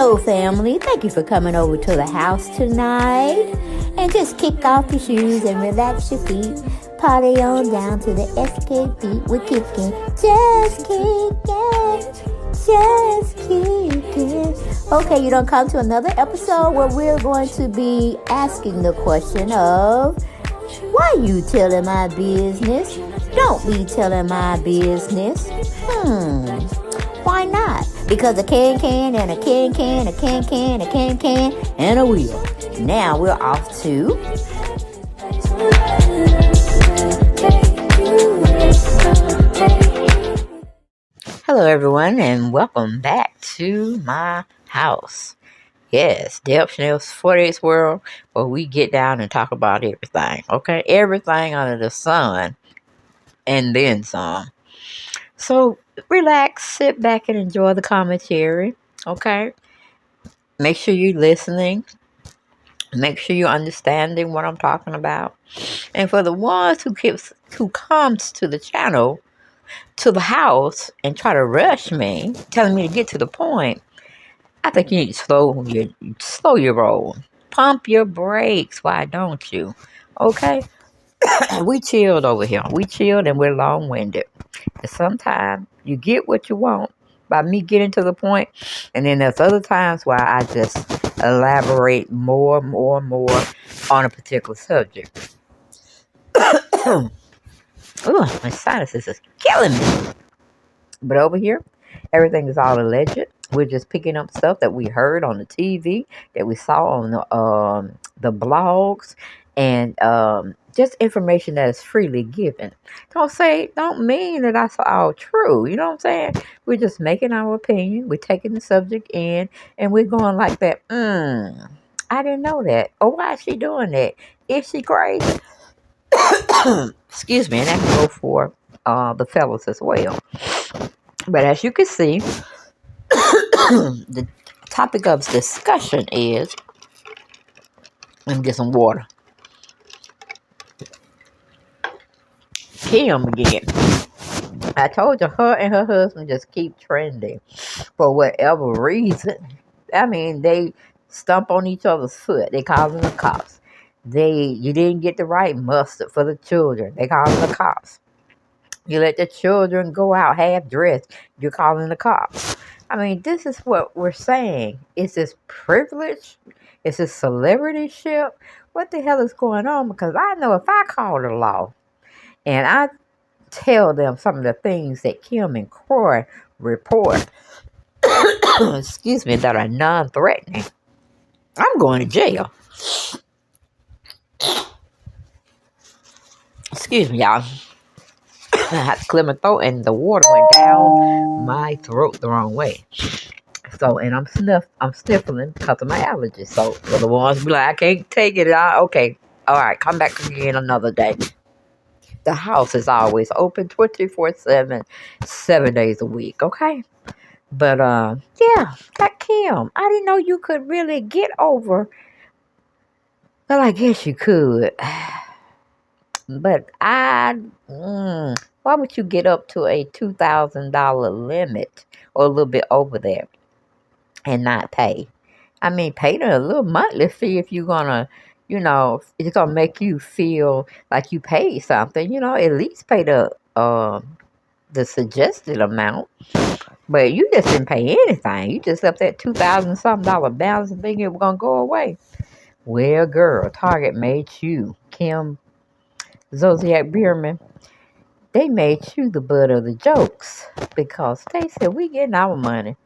Hello, family. Thank you for coming over to the house tonight. And just kick off your shoes and relax your feet. Party on down to the SK beat. We're kicking. Just kicking. Just kicking. Okay, you don't come to another episode where we're going to be asking the question of, why you telling my business? Don't be telling my business. Why not? Because a can and a can, a can, and a wheel. Now we're off to... Hello, everyone, and welcome back to my house. Yes, Deb Chanel's 48th World, where we get down and talk about everything, okay? Everything under the sun, and then some. So, relax, sit back, and enjoy the commentary, okay? Make sure you're listening. Make sure you're understanding what I'm talking about. And for the ones who comes to the channel, to the house, and try to rush me, telling me to get to the point, I think you need to slow your roll. Pump your brakes. Why don't you? Okay? We chilled over here. We chilled and we're long-winded. And sometimes you get what you want by me getting to the point. And then there's other times where I just elaborate more on a particular subject. Ooh, my sinuses is killing me. But over here, everything is all alleged. We're just picking up stuff that we heard on the TV, that we saw on the blogs, and just information that is freely given. Don't mean that that's all true. You know what I'm saying? We're just making our opinion. We're taking the subject in, and we're going like that. I didn't know that. Oh, why is she doing that? Is she crazy? Excuse me, and that can go for the fellas as well. But as you can see, the topic of discussion is, let me get some water. Kim again. I told you, her and her husband just keep trending for whatever reason. I mean, they stomp on each other's foot. They call them the cops. You didn't get the right mustard for the children. They call them the cops. You let the children go out half dressed. You're calling the cops. I mean, this is what we're saying. Is this privilege? Is this celebrityship? What the hell is going on? Because I know if I call the law and I tell them some of the things that Kim and Croy report, excuse me, that are non-threatening, I'm going to jail. Excuse me, y'all. I had to clear my throat, and the water went down my throat the wrong way. So, and I'm sniffling because of my allergies. So, for the ones be like, I can't take it. Okay, all right, come back again another day. The house is always open 24/7, 7 days a week. Okay, but yeah, that Kim, I didn't know you could really get over. Well, I guess you could. But why would you get up to a $2,000 limit or a little bit over there and not pay? I mean, pay a little monthly fee if you're gonna, it's gonna make you feel like you paid something. At least pay the suggested amount. But you just didn't pay anything. You just left that $2,000-something balance and thinking it was gonna go away. Well, girl, Target made you, Kim Zolciak Bierman, they made you the butt of the jokes because they said, we getting our money.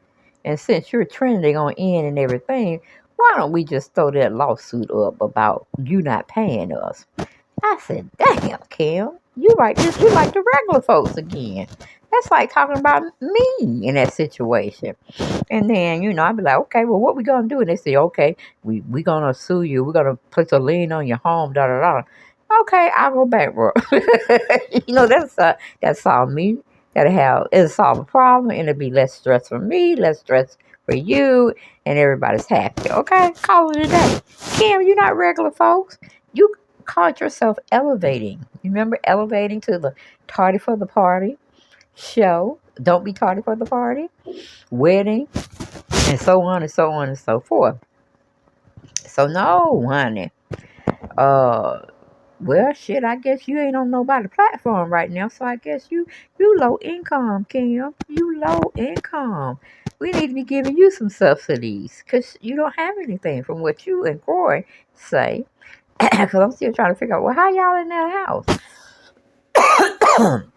And since you're trending on in and everything, why don't we just throw that lawsuit up about you not paying us? I said, damn, Kim, you like the regular folks again. That's like talking about me in that situation. And then, I'd be like, okay, well, what we going to do? And they say, okay, we going to sue you. We're going to place a lien on your home, da-da-da. Okay, I'll go bankrupt. That's all me. It'll solve a problem, and it'll be less stress for me, less stress for you, and everybody's happy. Okay, call it a day. Kim, you're not regular folks. You called yourself elevating. You remember elevating to the tardy for the party show? Don't be tardy for the party. Wedding. and so on and so on and so forth. So no, honey. Well, shit, I guess you ain't on nobody platform right now, so I guess you low income, Kim. You low income. We need to be giving you some subsidies because you don't have anything from what you and Corey say. Because I'm still trying to figure out, well, how y'all in that house?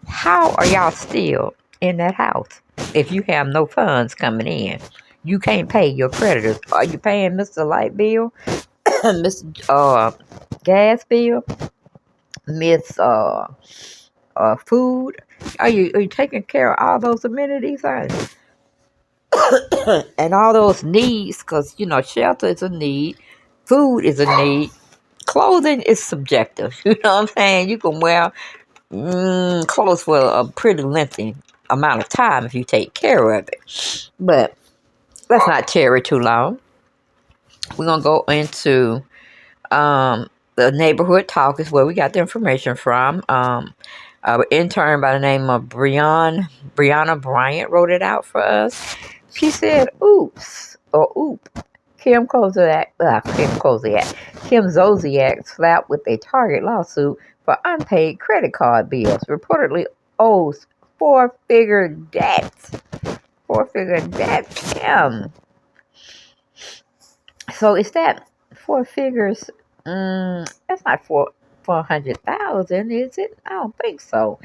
How are y'all still in that house if you have no funds coming in? You can't pay your creditors. Are you paying Mr. Light Bill, Mr. Gas Bill, Miss Food? Are you taking care of all those amenities, honey? And all those needs? Because shelter is a need, food is a need, clothing is subjective. You know what I'm saying? You can wear clothes for a pretty lengthy amount of time if you take care of it. But let's not tarry too long. We're gonna go into the neighborhood talk is where we got the information from. Our intern by the name of Brianna Bryant wrote it out for us. She said, "Oops" or "Oop." Kim Zolciak slapped with a Target lawsuit for unpaid credit card bills. Reportedly owes four-figure debts. Four-figure debts, Kim. So is that four figures? That's not 400,000, is it? I don't think so.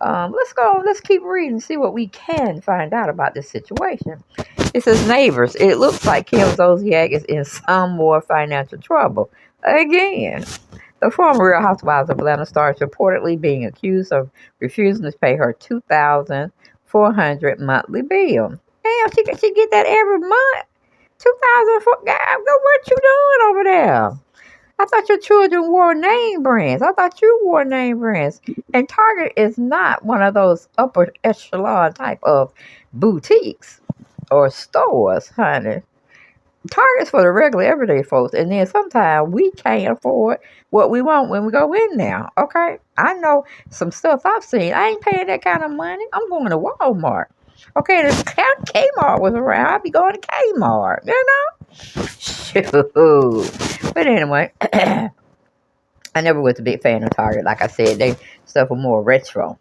Let's go. Let's keep reading and see what we can find out about this situation. It says neighbors. It looks like Kim Zolciak is in some more financial trouble again. The former Real Housewives of Atlanta star is reportedly being accused of refusing to pay her $2,400 monthly bill. Damn, she get that every month. 2004. God, what you doing over there? I thought your children wore name brands. I thought you wore name brands. And Target is not one of those upper echelon type of boutiques or stores, honey. Target's for the regular everyday folks. And then sometimes we can't afford what we want when we go in there. Okay? I know some stuff I've seen. I ain't paying that kind of money. I'm going to Walmart. Okay, if Kmart was around, I'd be going to Kmart, Shoot. But anyway, I never was a big fan of Target. Like I said, they stuff were more retro.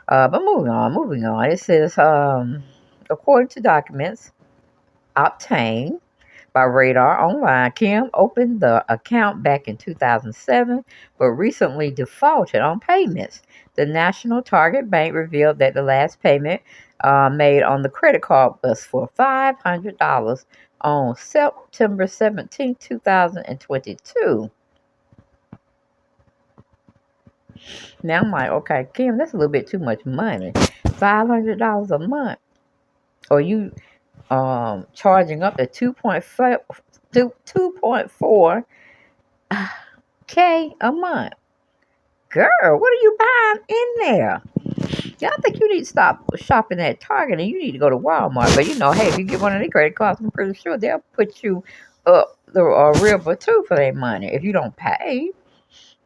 But moving on. It says, according to documents obtained by Radar Online, Kim opened the account back in 2007, but recently defaulted on payments. The National Target Bank revealed that the last payment made on the credit card was for $500 on September 17, 2022. Now I'm like, okay, Kim, that's a little bit too much money. $500 a month. Or you charging up to 2.4K a month. Girl, what are you buying in there? Yeah, I think you need to stop shopping at Target and you need to go to Walmart. But hey, if you get one of their credit cards, I'm pretty sure they'll put you up the river too for their money if you don't pay.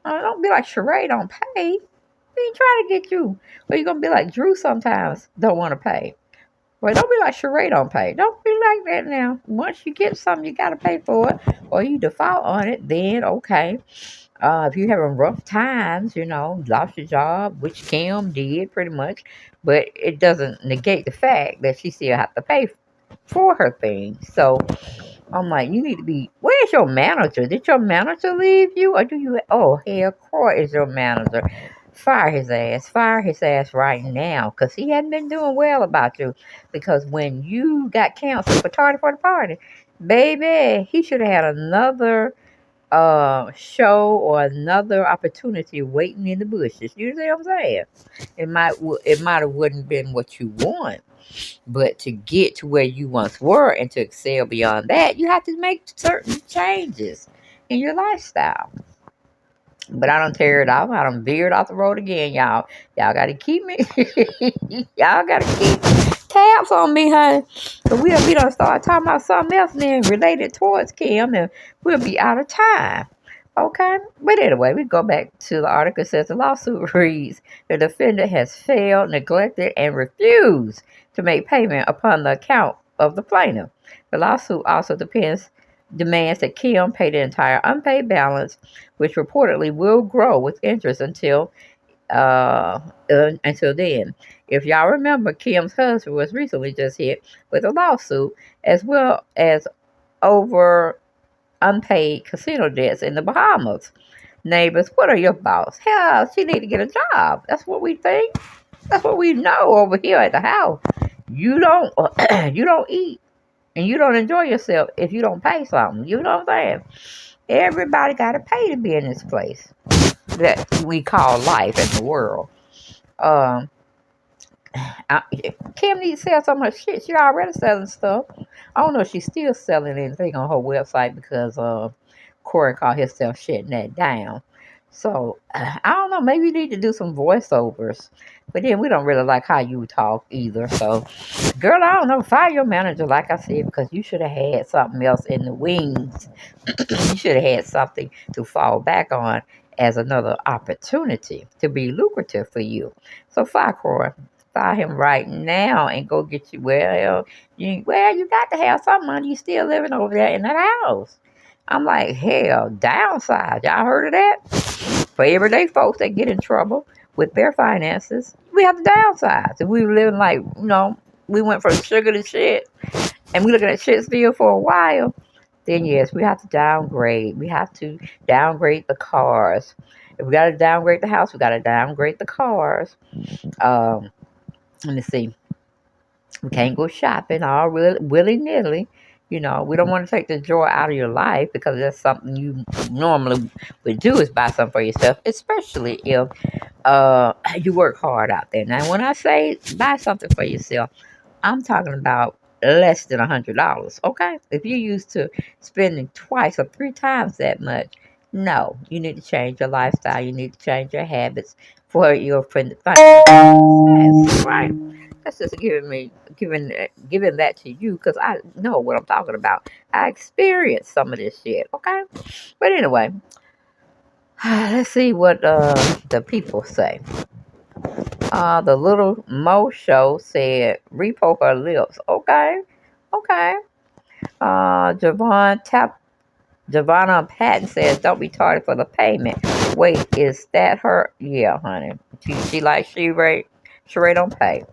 Don't be like Sheree, don't pay. He ain't trying to get you. Or you're going to be like Drew sometimes, don't want to pay. Well, don't be like Sheree, don't pay. Don't be like that now. Once you get something, you got to pay for it. Or you default on it, then okay. If you're having rough times, lost your job, which Kim did pretty much, but it doesn't negate the fact that she still has to pay for her things. So I'm like, you need to be, where's your manager? Did your manager leave you? Or do you, oh, hell, Croy is your manager. Fire his ass right now, because he hadn't been doing well about you. Because when you got canceled for Tardy for the Party, baby, he should have had another show or another opportunity waiting in the bushes. You see what I'm saying? It might have wouldn't been what you want, but to get to where you once were and to excel beyond that, you have to make certain changes in your lifestyle. But I don't tear it off. I don't veer it off the road again, y'all. Y'all got to keep me. Y'all got to keep tabs on me, honey. So we done start talking about something else then related towards Kim, and we'll be out of time. Okay? But anyway, we go back to the article. It says the lawsuit reads, the defendant has failed, neglected, and refused to make payment upon the account of the plaintiff. The lawsuit also demands that Kim pay the entire unpaid balance, which reportedly will grow with interest uh, until then. If y'all remember, Kim's husband was recently just hit with a lawsuit as well as over unpaid casino debts in the Bahamas. Neighbors, what are your thoughts? Hell, she need to get a job. That's what we think. That's what we know over here at the house. You don't you don't eat and you don't enjoy yourself if you don't pay something. You know what I'm saying? Everybody got to pay to be in this place that we call life in the world. Um, Kim needs to sell so much shit. She already selling stuff. I don't know if she's still selling anything on her website because Corey called himself shutting that down. So I don't know. Maybe you need to do some voiceovers. But then we don't really like how you talk either. So, girl, I don't know. Fire your manager, like I said, because you should have had something else in the wings. You should have had something to fall back on as another opportunity to be lucrative for you. So, fire Corey. Fire him right now and go get you. You got to have some money. You still living over there in that house. I'm like, hell, downside. Y'all heard of that? For everyday folks that get in trouble with their finances, we have the downsides. If we were living like, we went from sugar to shit, and we looking at shit still for a while, then yes, we have to downgrade. We have to downgrade the cars. If we got to downgrade the house, we got to downgrade the cars. Um, Let me see. We can't go shopping all willy nilly. We don't want to take the joy out of your life because that's something you normally would do is buy something for yourself, especially if you work hard out there. Now, when I say buy something for yourself, I'm talking about less than $100. Okay, if you're used to spending twice or three times that much, no, you need to change your lifestyle. You need to change your habits for your friend. Yes, right. That's just giving that to you because I know what I'm talking about. I experienced some of this shit. Okay, but anyway, let's see what the people say. The little Mo show said repo her lips. Okay, okay. Javonna Patton says don't be tardy for the payment. Wait, is that her? Yeah, honey. She like Sheree don't pay.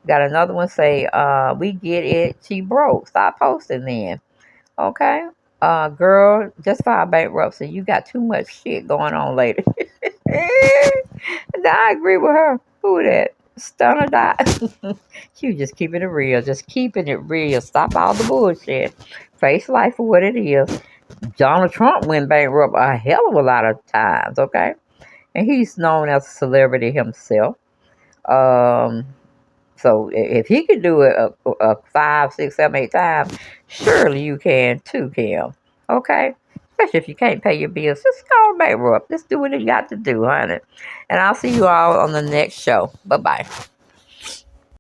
Got another one say, we get it. She broke. Stop posting then. Okay. Girl, just filed bankruptcy. You got too much shit going on later. I agree with her. Who that? Stunner dot. She was just keeping it real. Just keeping it real. Stop all the bullshit. Face life for what it is. Donald Trump went bankrupt a hell of a lot of times, okay? And he's known as a celebrity himself. Um, so if he could do it a 5, 6, 7, 8 times, surely you can too, Kim. Okay? Especially if you can't pay your bills. Just go bankrupt. Just do what you got to do, honey. And I'll see you all on the next show. Bye-bye.